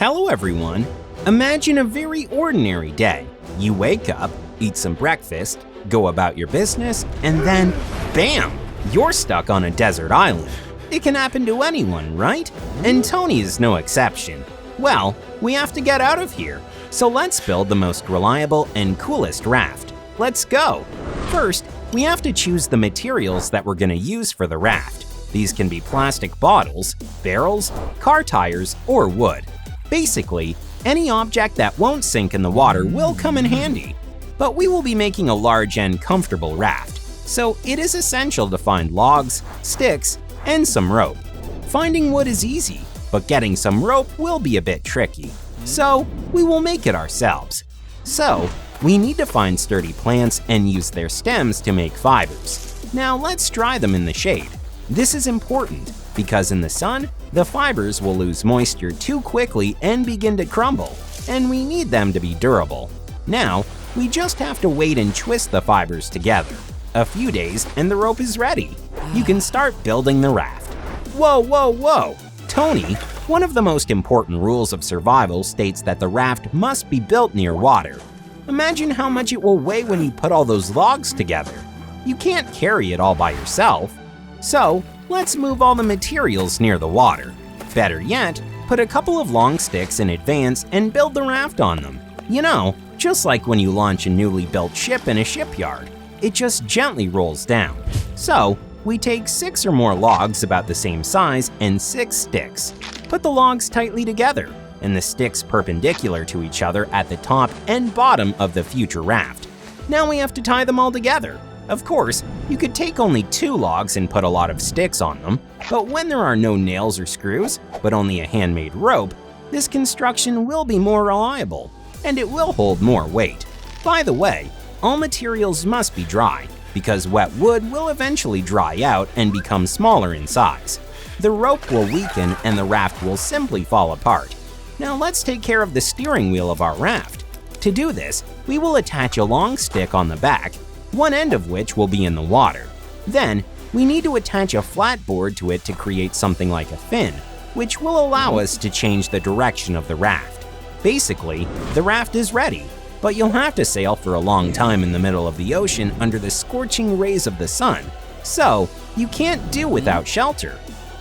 Hello everyone! Imagine a very ordinary day. You wake up, eat some breakfast, go about your business, and then BAM! You're stuck on a desert island. It can happen to anyone, right? And Tony is no exception. Well, we have to get out of here. So let's build the most reliable and coolest raft. Let's go! First, we have to choose the materials that we're gonna use for the raft. These can be plastic bottles, barrels, car tires, or wood. Basically, any object that won't sink in the water will come in handy. But we will be making a large and comfortable raft, so it is essential to find logs, sticks, and some rope. Finding wood is easy, but getting some rope will be a bit tricky, so we will make it ourselves. So, we need to find sturdy plants and use their stems to make fibers. Now let's dry them in the shade. This is important because in the sun, the fibers will lose moisture too quickly and begin to crumble, and we need them to be durable. Now, we just have to wait and twist the fibers together. A few days and the rope is ready. You can start building the raft. Whoa, whoa, whoa! Tony, one of the most important rules of survival states that the raft must be built near water. Imagine how much it will weigh when you put all those logs together. You can't carry it all by yourself. So, let's move all the materials near the water. Better yet, put a couple of long sticks in advance and build the raft on them. You know, just like when you launch a newly built ship in a shipyard. It just gently rolls down. So, we take 6 or more logs about the same size and 6 sticks. Put the logs tightly together and the sticks perpendicular to each other at the top and bottom of the future raft. Now we have to tie them all together. Of course, you could take only 2 logs and put a lot of sticks on them, but when there are no nails or screws, but only a handmade rope, this construction will be more reliable, and it will hold more weight. By the way, all materials must be dry, because wet wood will eventually dry out and become smaller in size. The rope will weaken and the raft will simply fall apart. Now let's take care of the steering wheel of our raft. To do this, we will attach a long stick on the back, one end of which will be in the water. Then, we need to attach a flat board to it to create something like a fin, which will allow us to change the direction of the raft. Basically, the raft is ready, but you'll have to sail for a long time in the middle of the ocean under the scorching rays of the sun, so you can't do without shelter.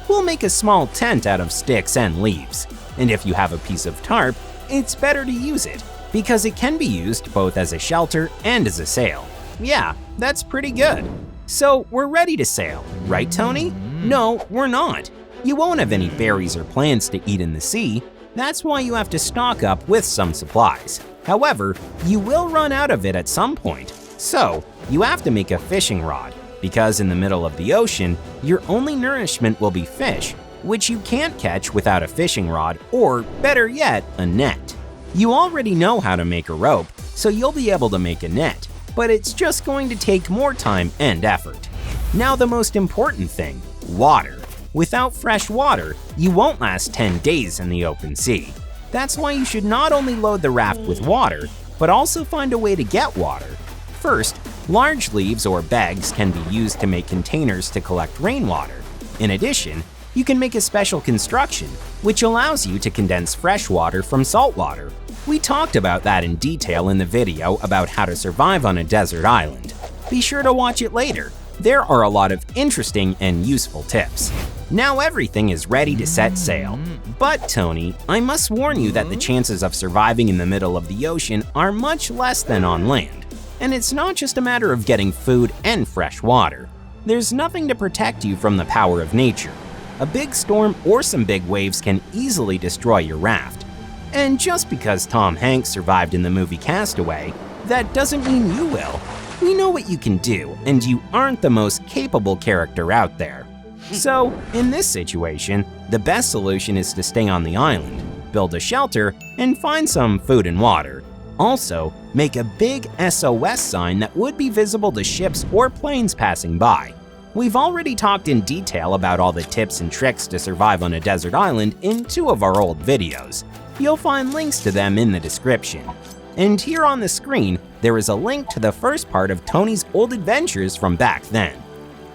We'll make a small tent out of sticks and leaves, and if you have a piece of tarp, it's better to use it, because it can be used both as a shelter and as a sail. Yeah, that's pretty good. So we're ready to sail, right Tony? No, we're not. You won't have any berries or plants to eat in the sea. That's why you have to stock up with some supplies. However, you will run out of it at some point. So you have to make a fishing rod, because in the middle of the ocean, your only nourishment will be fish, which you can't catch without a fishing rod or, better yet, a net. You already know how to make a rope, so you'll be able to make a net. But it's just going to take more time and effort. Now the most important thing, water. Without fresh water, you won't last 10 days in the open sea. That's why you should not only load the raft with water, but also find a way to get water. First, large leaves or bags can be used to make containers to collect rainwater. In addition, you can make a special construction, which allows you to condense fresh water from salt water. We talked about that in detail in the video about how to survive on a desert island. Be sure to watch it later. There are a lot of interesting and useful tips. Now everything is ready to set sail. But Tony, I must warn you that the chances of surviving in the middle of the ocean are much less than on land. And it's not just a matter of getting food and fresh water. There's nothing to protect you from the power of nature. A big storm or some big waves can easily destroy your raft. And just because Tom Hanks survived in the movie Castaway, that doesn't mean you will. We know what you can do, and you aren't the most capable character out there. So, in this situation, the best solution is to stay on the island, build a shelter, and find some food and water. Also, make a big SOS sign that would be visible to ships or planes passing by. We've already talked in detail about all the tips and tricks to survive on a desert island in 2 of our old videos. You'll find links to them in the description. And here on the screen, there is a link to the first part of Tony's old adventures from back then.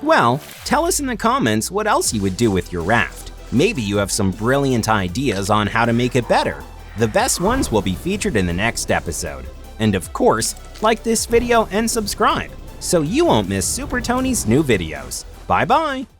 Well, tell us in the comments what else you would do with your raft. Maybe you have some brilliant ideas on how to make it better. The best ones will be featured in the next episode. And of course, like this video and subscribe so you won't miss Super Tony's new videos. Bye bye!